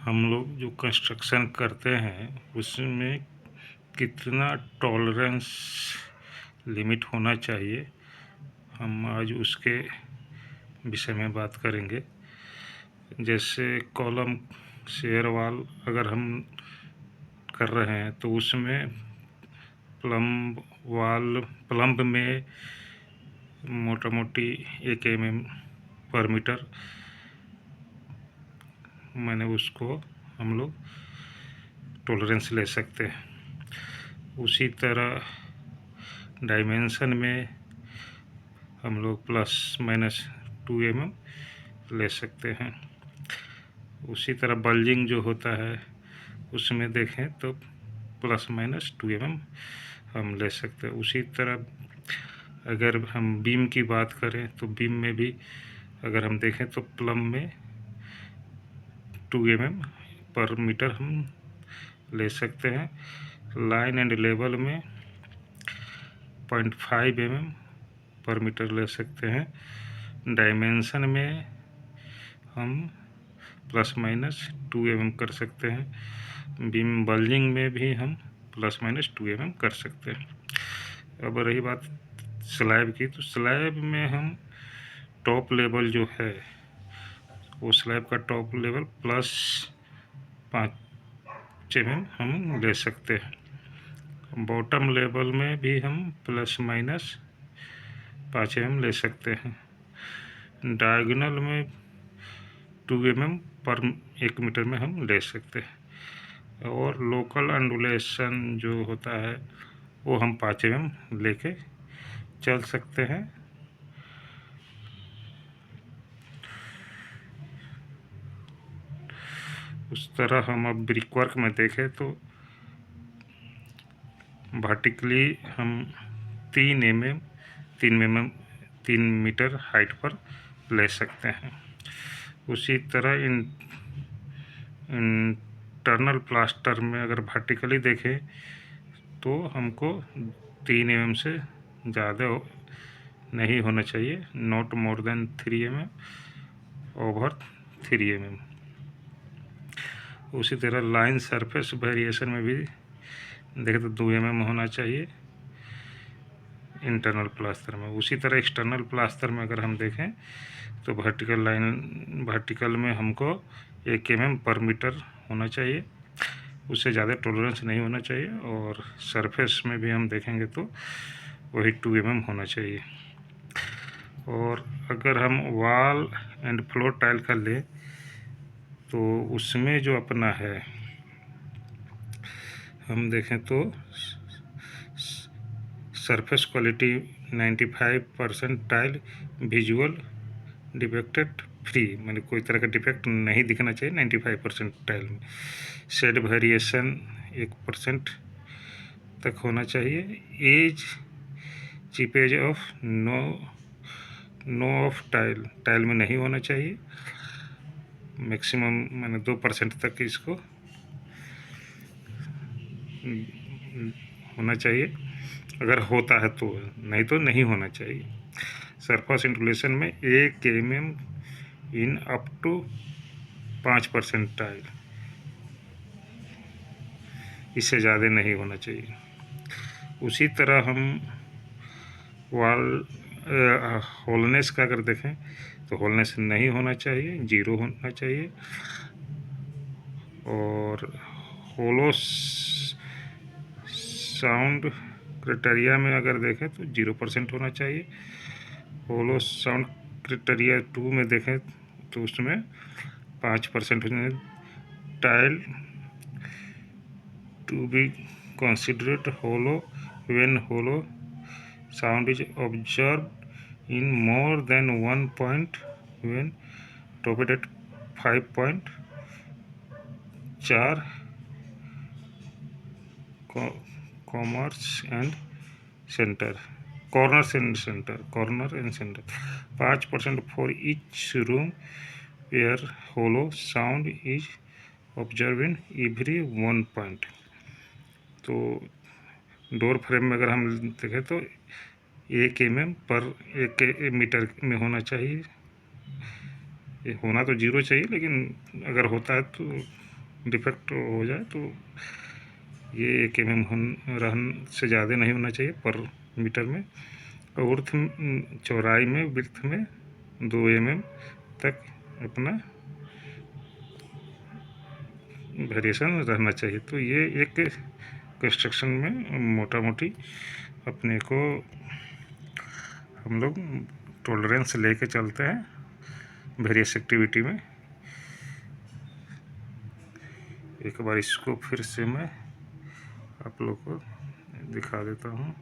हम लोग जो कंस्ट्रक्शन करते हैं उसमें कितना टॉलरेंस लिमिट होना चाहिए, हम आज उसके विषय में बात करेंगे। जैसे कॉलम शेयर वाल अगर हम कर रहे हैं तो उसमें प्लम्ब में मोटा मोटी 1 mm पर मीटर मैंने उसको हम लोग टॉलरेंस ले सकते हैं। उसी तरह डायमेंशन में हम लोग ±2 mm ले सकते हैं। उसी तरह बल्जिंग जो होता है उसमें देखें तो ±2 mm हम ले सकते हैं। उसी तरह अगर हम बीम की बात करें तो बीम में भी अगर हम देखें तो प्लम में 2 mm पर मीटर हम ले सकते हैं। लाइन एंड लेवल में 0.5 mm पर मीटर ले सकते हैं। डायमेंशन में हम ±2 mm कर सकते हैं। बीम बल्जिंग में भी हम ±2 mm कर सकते हैं। अब रही बात स्लैब की, तो स्लैब में हम टॉप लेवल जो है वो स्लैब का टॉप लेवल +5 mm हम ले सकते हैं। बॉटम लेवल में भी हम ±5 mm ले सकते हैं। डायगोनल में 2 mm पर 1 मीटर में हम ले सकते हैं। और लोकल अंडुलेशन जो होता है वो हम 5 mm लेके चल सकते हैं। उस तरह हम अब ब्रिकवर्क में देखें तो वर्टिकली हम 3 मीटर हाइट पर ले सकते हैं। उसी तरह इंटरनल प्लास्टर में अगर वर्टिकली देखें तो हमको 3 mm से ज़्यादा नहीं होना चाहिए, not more than 3 mm over 3 mm। उसी तरह लाइन सरफेस वेरिएशन में भी देखें तो 2 mm होना चाहिए इंटरनल प्लास्टर में। उसी तरह एक्सटर्नल प्लास्टर में अगर हम देखें तो वर्टिकल में हमको 1 mm पर मीटर होना चाहिए, उससे ज़्यादा टॉलरेंस नहीं होना चाहिए। और सरफेस में भी हम देखेंगे तो वही 2 mm होना चाहिए। और अगर हम वॉल एंड फ्लोर टाइल का लें तो उसमें जो अपना है हम देखें तो surface quality 95% tile visual defected free, मैंने कोई तरह का डिफेक्ट नहीं दिखना चाहिए 95% टाइल में। शेड वेरिएशन 1% तक होना चाहिए। Edge chipping of no of tile में नहीं होना चाहिए। मैक्सिमम मैंने 2% तक इसको होना चाहिए अगर होता है तो, नहीं तो नहीं होना चाहिए। सरफेस इंसुलेशन में 1 mm in up to 5% tile, इससे ज़्यादा नहीं होना चाहिए। उसी तरह हम वॉल होलनेस का अगर देखें तो होलनेस नहीं होना चाहिए, 0 होना चाहिए। और होलो साउंड क्राइटेरिया में अगर देखें तो 0% होना चाहिए। होलो साउंड क्राइटेरिया 2 में देखें तो उसमें 5% होना चाहिए। Tile to be considered hollow when hollow sound is observed in more than 1 point when topped at 5.4 corners and center 5% for each room where hollow sound is observed in every 1 point। तो door frame में अगर हम देखें तो 1 mm पर 1 metre में होना चाहिए। ये होना तो 0 चाहिए, लेकिन अगर होता है तो डिफेक्ट हो जाए तो ये 1 mm रहन से ज़्यादा नहीं होना चाहिए पर मीटर में, और चौड़ाई में, विड्थ में 2 mm तक अपना वेरिएशन रहना चाहिए। तो ये एक कंस्ट्रक्शन में मोटा मोटी अपने को हम लोग टॉलरेंस लेके चलते हैं वेरियस एक्टिविटी में। एक बार इसको फिर से मैं आप लोग को दिखा देता हूँ।